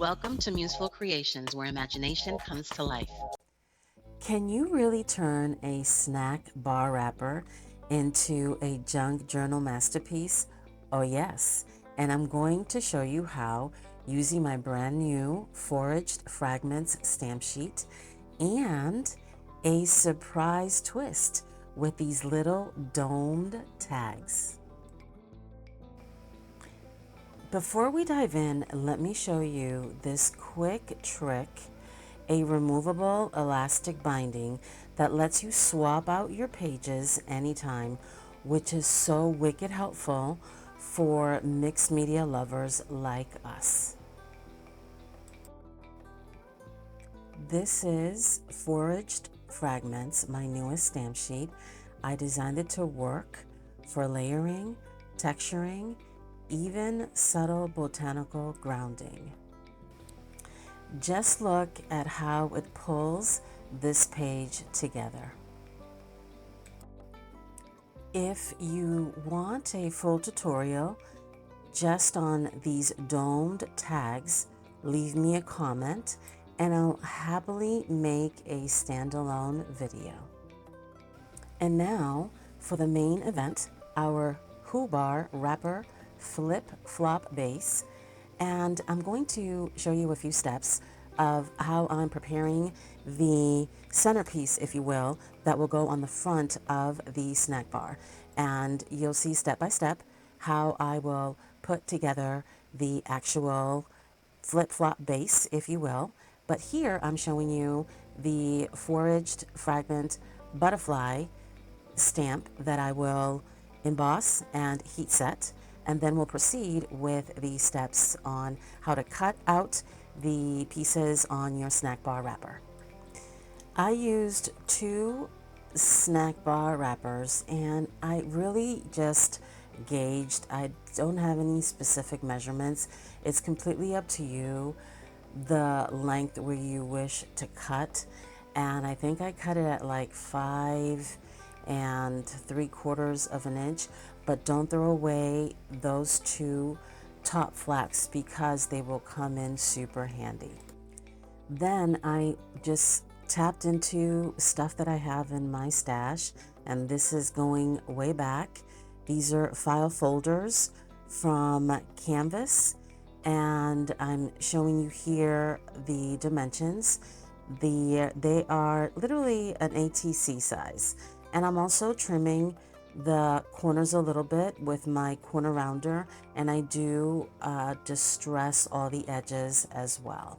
Welcome to Museful Creations, where imagination comes to life. Can you really turn a snack bar wrapper into a junk journal masterpiece? Oh, yes. And I'm going to show you how using my brand new Foraged Fragments stamp sheet and a surprise twist with these little domed tags. Before we dive in, let me show you this quick trick, a removable elastic binding that lets you swap out your pages anytime, which is so wicked helpful for mixed media lovers like us. This is Foraged Fragments, my newest stamp sheet. I designed it to work for layering, texturing, even subtle botanical grounding. Just look at how it pulls this page together. If you want a full tutorial just on these domed tags, leave me a comment and I'll happily make a standalone video. And now for the main event, our Hues bar wrapper flip flop base. And I'm going to show you a few steps of how I'm preparing the centerpiece, if you will, that will go on the front of the snack bar. And you'll see step by step how I will put together the actual flip-flop base, if you will. But here I'm showing you the Foraged Fragment butterfly stamp that I will emboss and heat set, and then we'll proceed with the steps on how to cut out the pieces on your snack bar wrapper. I used 2 snack bar wrappers and I really just gauged. I don't have any specific measurements. It's completely up to you the length where you wish to cut, and I think I cut it at like 5 3/4 of an inch, but don't throw away those 2 top flaps because they will come in super handy. Then I just tapped into stuff that I have in my stash, and this is going way back. These are file folders from Canvas, and I'm showing you here the dimensions. They are literally an ATC size. And I'm also trimming the corners a little bit with my corner rounder, and I do distress all the edges as well.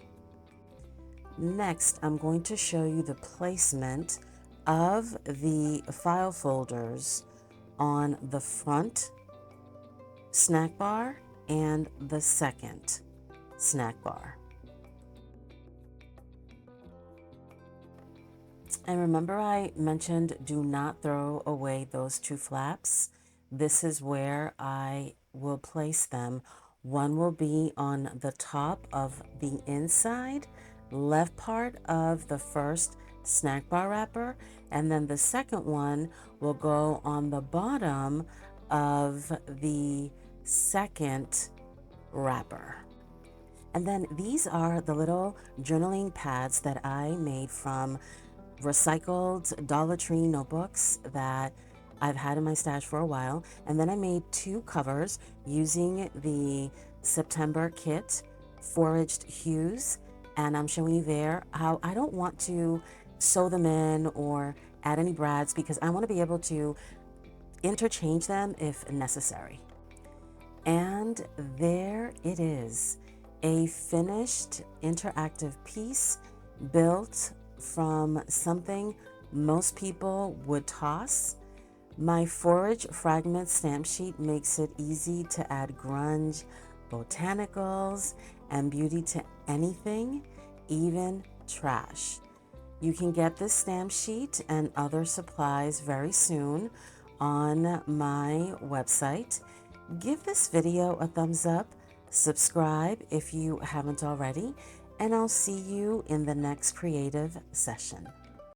Next, I'm going to show you the placement of the file folders on the front snack bar and the second snack bar. And remember I mentioned do not throw away those 2 flaps. This is where I will place them. One will be on the top of the inside left part of the first snack bar wrapper, and then the second one will go on the bottom of the second wrapper. And then these are the little journaling pads that I made from recycled Dollar Tree notebooks that I've had in my stash for a while. And then I made 2 covers using the September kit Foraged Hues, and I'm showing you there how I don't want to sew them in or add any brads because I want to be able to interchange them if necessary. And there it is, a finished interactive piece built from something most people would toss. My Foraged Fragment stamp sheet makes it easy to add grunge, botanicals, and beauty to anything, even trash. You can get this stamp sheet and other supplies very soon on my website. Give this video a thumbs up, subscribe if you haven't already, and I'll see you in the next creative session.